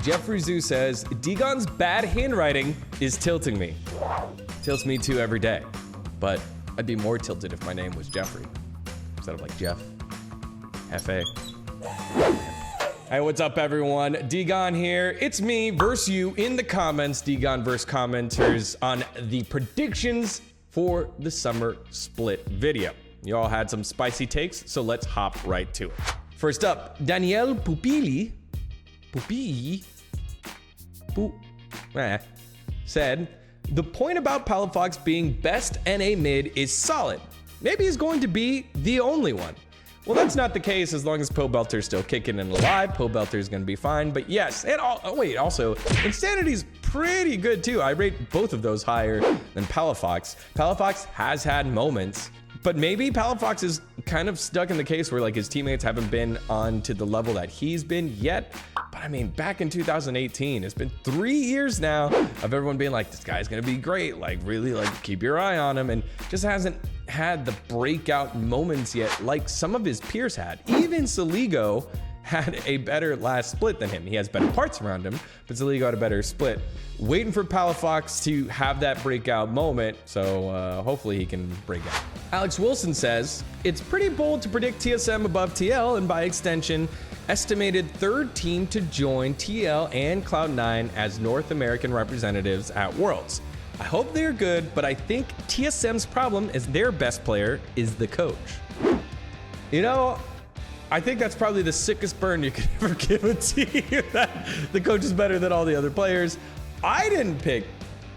Jeffrey Zoo says, dGon's bad handwriting is tilting me. Tilts me too every day. But I'd be more tilted if my name was Jeffrey instead of like Jeff. F.A. Hey, what's up, everyone? dGon here. It's me versus you in the comments. dGon versus commenters on the predictions for the summer split video. You all had some spicy takes, so let's hop right to it. First up, Danielle Pupili said, the point about Palafox being best NA mid is solid. Maybe he's going to be the only one. Well, that's not the case as long as Pobelter's still kicking and alive. Pobelter's gonna be fine, but yes, and also, Insanity's pretty good too. I rate both of those higher than Palafox. Palafox has had moments, but maybe Palafox is kind of stuck in the case where like his teammates haven't been on to the level that he's been yet. But I mean, back in 2018, it's been 3 years now of everyone being like, this guy's gonna be great, like really like keep your eye on him, and just hasn't had the breakout moments yet like some of his peers had. Even Saligo had a better last split than him. He has better parts around him, but Saligo had a better split. Waiting for Palafox to have that breakout moment, so hopefully he can break out. Alex Wilson says, it's pretty bold to predict TSM above TL, and by extension, estimated third team to join TL and Cloud9 as North American representatives at Worlds. I hope they're good, but I think TSM's problem is their best player is the coach. You know, I think that's probably the sickest burn you could ever give a team, that the coach is better than all the other players. I didn't pick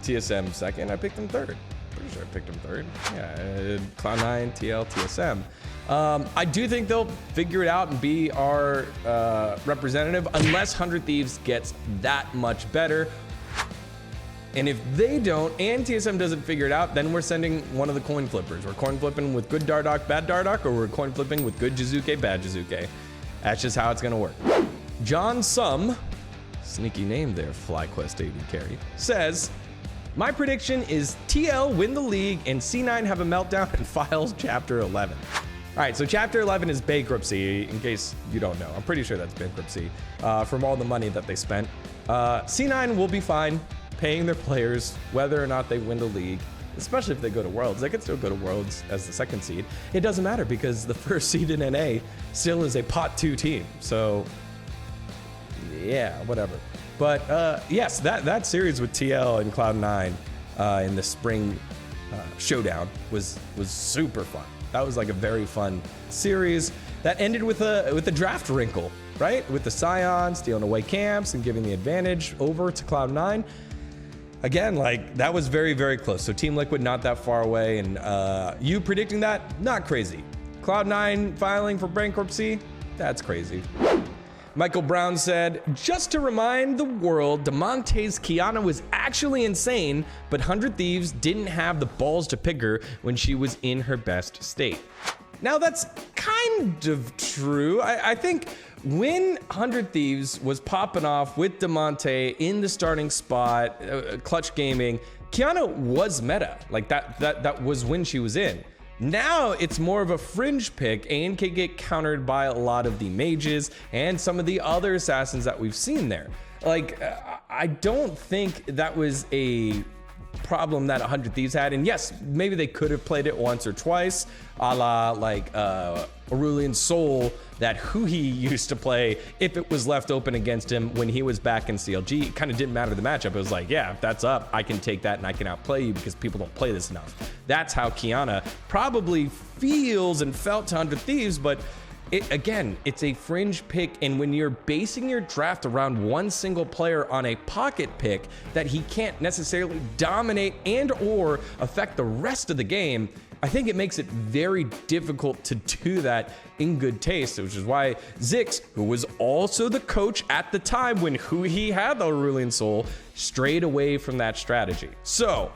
TSM second, I picked him third. Pretty sure I picked him third. Yeah, Cloud9, TL, TSM. I do think they'll figure it out and be our representative unless 100 Thieves gets that much better. And if they don't, and TSM doesn't figure it out, then we're sending one of the coin flippers. We're coin flipping with good Dardoch, bad Dardoch, or we're coin flipping with good Jizuke, bad Jizuke. That's just how it's gonna work. John Sum, sneaky name there, FlyQuest AD carry, says, my prediction is TL win the league and C9 have a meltdown and files Chapter 11. All right, so Chapter 11 is bankruptcy, in case you don't know. I'm pretty sure that's bankruptcy from all the money that they spent. C9 will be fine paying their players whether or not they win the league, especially if they go to Worlds. They could still go to Worlds as the second seed. It doesn't matter because the first seed in NA still is a pot 2 team. So yeah, whatever. But yes, that series with TL and Cloud9 in the spring showdown was super fun. That was like a very fun series that ended with a draft wrinkle, right? With the Scions stealing away camps and giving the advantage over to Cloud9. Again, like that was very, very close. So Team Liquid not that far away, and you predicting that, not crazy. Cloud9 filing for bankruptcy, that's crazy. Michael Brown said, just to remind the world, DeMonte's Kiana was actually insane, but 100 Thieves didn't have the balls to pick her when she was in her best state. Now that's kind of true. I think when 100 Thieves was popping off with DeMonte in the starting spot, Clutch Gaming, Kiana was meta. Like that was when she was in. Now it's more of a fringe pick and can get countered by a lot of the mages and some of the other assassins that we've seen there. Like, I don't think that was a problem that 100 Thieves had. And yes, maybe they could have played it once or twice, a la like Aurelian Soul, that who he used to play if it was left open against him when he was back in CLG. It kind of didn't matter the matchup. It was like, yeah, if that's up, I can take that and I can outplay you because people don't play this enough. That's how Kiana probably feels and felt to 100 Thieves, but again, it's a fringe pick, and when you're basing your draft around one single player on a pocket pick that he can't necessarily dominate and or affect the rest of the game, I think it makes it very difficult to do that in good taste, which is why Zix, who was also the coach at the time when who he had the Aurelian Soul, strayed away from that strategy. So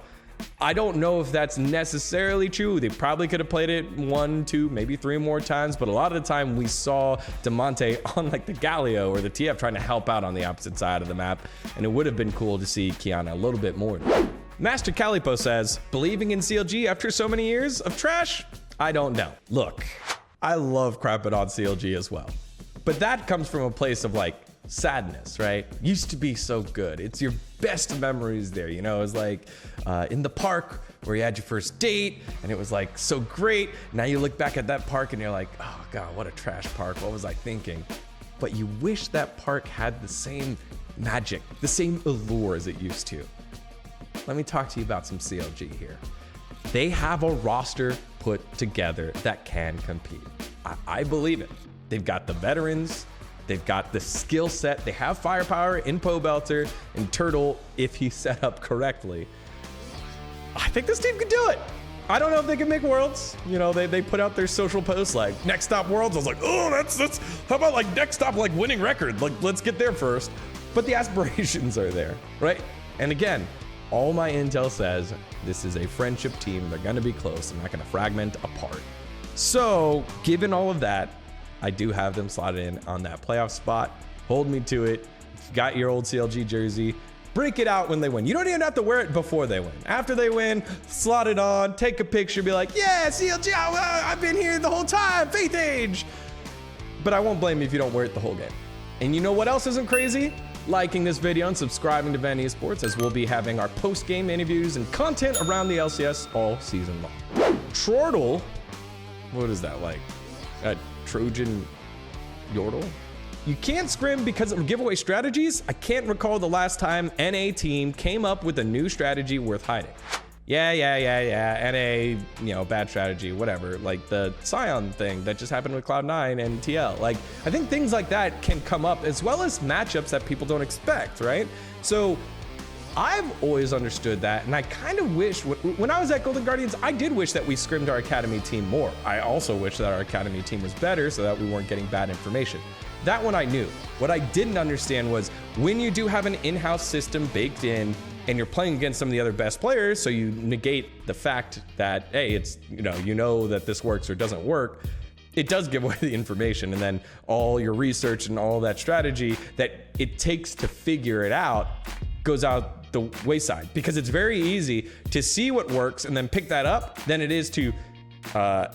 I don't know if that's necessarily true. They probably could have played it 1, 2, maybe 3 more times, but a lot of the time we saw DeMonte on like the Galio or the TF trying to help out on the opposite side of the map, and it would have been cool to see Kiana a little bit more. Master Calipo says, believing in CLG after so many years of trash? I don't know. Look, I love crapping on CLG as well, but that comes from a place of like, sadness, right? Used to be so good. It's your best memories there, you know? It was like in the park where you had your first date and it was like so great. Now you look back at that park and you're like, oh God, what a trash park. What was I thinking? But you wish that park had the same magic, the same allure as it used to. Let me talk to you about some CLG here. They have a roster put together that can compete. I believe it. They've got the veterans, they've got the skill set, they have firepower in Pobelter and Turtle if he's set up correctly. I think this team could do it. I don't know if they can make Worlds. You know, they put out their social posts like, next stop Worlds. I was like, oh, that's, how about like next stop, like winning record? Like, let's get there first. But the aspirations are there, right? And again, all my intel says this is a friendship team. They're gonna be close. They're not gonna fragment apart. So, given all of that, I do have them slotted in on that playoff spot. Hold me to it. If you got your old CLG jersey, break it out when they win. You don't even have to wear it before they win. After they win, slot it on, take a picture, be like, yeah, CLG, I've been here the whole time, Faith Age. But I won't blame you if you don't wear it the whole game. And you know what else isn't crazy? Liking this video and subscribing to VENN Esports, as we'll be having our post-game interviews and content around the LCS all season long. Trortle, what is that like? A Trojan Yordle? You can't scrim because of giveaway strategies? I can't recall the last time NA team came up with a new strategy worth hiding. Yeah. NA, you know, bad strategy, whatever. Like the Scion thing that just happened with Cloud9 and TL. Like, I think things like that can come up as well as matchups that people don't expect, right? So I've always understood that, and I kind of wish, when I was at Golden Guardians, I did wish that we scrimmed our academy team more. I also wish that our academy team was better so that we weren't getting bad information. That one I knew. What I didn't understand was when you do have an in-house system baked in and you're playing against some of the other best players, so you negate the fact that, hey, it's, you know that this works or doesn't work, it does give away the information, and then all your research and all that strategy that it takes to figure it out goes out the wayside, because it's very easy to see what works and then pick that up than it is to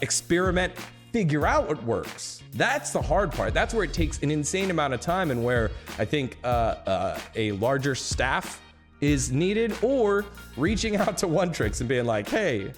experiment, figure out what works. That's the hard part. That's where it takes an insane amount of time, and where I think a larger staff is needed, or reaching out to One Tricks and being like, hey,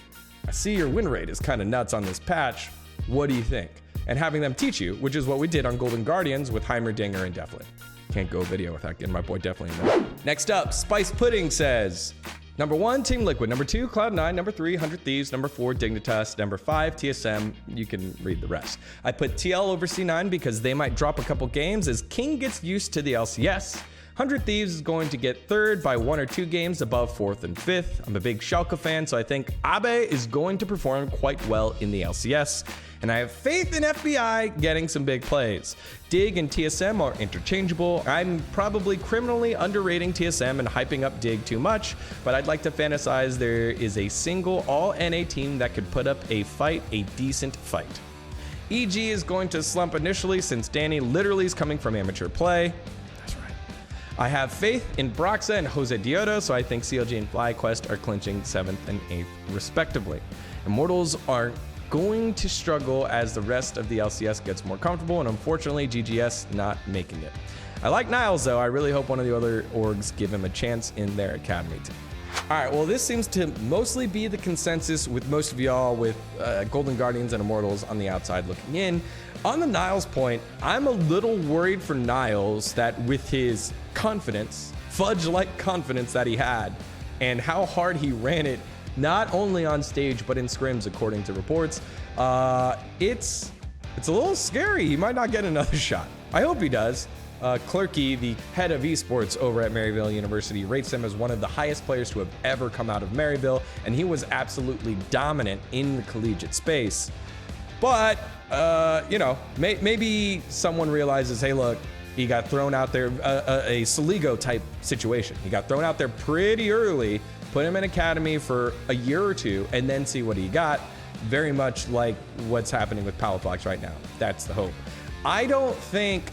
I see your win rate is kind of nuts on this patch. What do you think? And having them teach you, which is what we did on Golden Guardians with Heimerdinger and Deflin. Can't go video without getting my boy Deflin in there. Next up, Spice Pudding says, number 1, Team Liquid. Number 2, Cloud9. Number 3, 100 Thieves. Number 4, Dignitas. Number 5, TSM. You can read the rest. I put TL over C9 because they might drop a couple games as King gets used to the LCS. 100 Thieves is going to get 3rd by 1 or 2 games above 4th and 5th. I'm a big Schalke fan, so I think Abe is going to perform quite well in the LCS. And I have faith in FBI getting some big plays. Dig and TSM are interchangeable. I'm probably criminally underrating TSM and hyping up Dig too much, but I'd like to fantasize there is a single all-NA team that could put up a fight, a decent fight. EG is going to slump initially since Danny literally is coming from amateur play. I have faith in Broxa and Jose Diodo, so I think CLG and FlyQuest are clinching 7th and 8th respectively. Immortals are going to struggle as the rest of the LCS gets more comfortable, and unfortunately GGS not making it. I like Niles though. I really hope one of the other orgs give him a chance in their academy team. All right, well, this seems to mostly be the consensus with most of y'all, with Golden Guardians and Immortals on the outside looking in. On the Niles point, I'm a little worried for Niles that with his confidence, fudge-like confidence that he had, and how hard he ran it, not only on stage, but in scrims, according to reports, it's a little scary. He might not get another shot. I hope he does. Clerky, the head of esports over at Maryville University, rates him as one of the highest players to have ever come out of Maryville, and he was absolutely dominant in the collegiate space. But, you know, maybe someone realizes, hey, look, he got thrown out there, a Saligo type situation. He got thrown out there pretty early, put him in academy for a year or two, and then see what he got. Very much like what's happening with Palafox right now. That's the hope. I don't think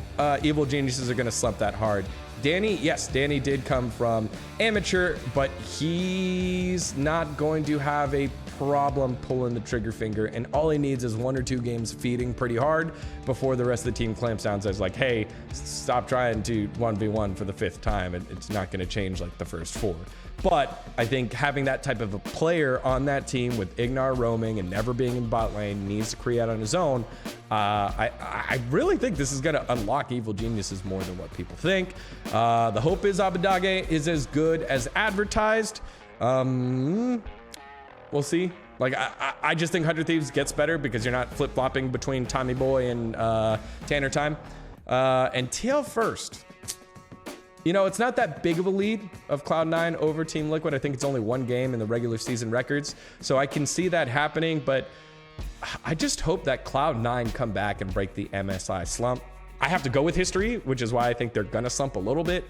Evil Geniuses are going to slump that hard. Danny, yes, Danny did come from amateur, but he's not going to have a problem pulling the trigger finger, and all he needs is 1 or 2 games feeding pretty hard before the rest of the team clamps down and says like, hey, stop trying to 1v1 for the 5th time. It's not going to change like the first 4. But I think having that type of a player on that team with Ignar roaming and never being in bot lane, needs to create on his own. I really think this is going to unlock Evil Geniuses more than what people think. The hope is Abadage is as good as advertised. We'll see. Like, I just think 100 Thieves gets better because you're not flip-flopping between Tommy Boy and Tanner Time. And TL first. You know, it's not that big of a lead of Cloud9 over Team Liquid. I think it's only 1 game in the regular season records. So I can see that happening, but I just hope that Cloud9 come back and break the MSI slump. I have to go with history, which is why I think they're gonna slump a little bit,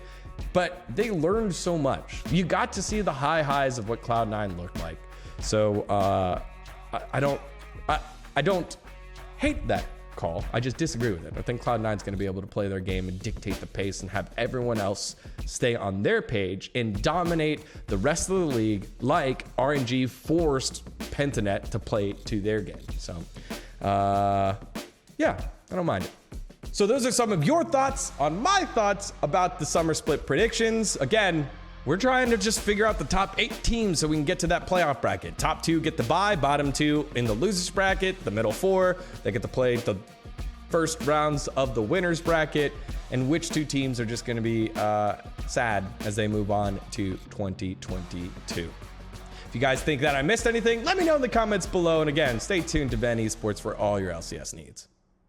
but they learned so much. You got to see the high highs of what Cloud9 looked like. So I don't hate that call. I just disagree with it. I think Cloud9 is going to be able to play their game and dictate the pace and have everyone else stay on their page and dominate the rest of the league like RNG forced Pentanet to play to their game. So, yeah, I don't mind it. So those are some of your thoughts on my thoughts about the summer split predictions. Again, we're trying to just figure out the top 8 teams so we can get to that playoff bracket. Top 2 get the bye, bottom 2 in the losers bracket, the middle 4, they get to play the first rounds of the winners bracket, and which 2 teams are just going to be sad as they move on to 2022. If you guys think that I missed anything, let me know in the comments below. And again, stay tuned to VENN Esports for all your LCS needs.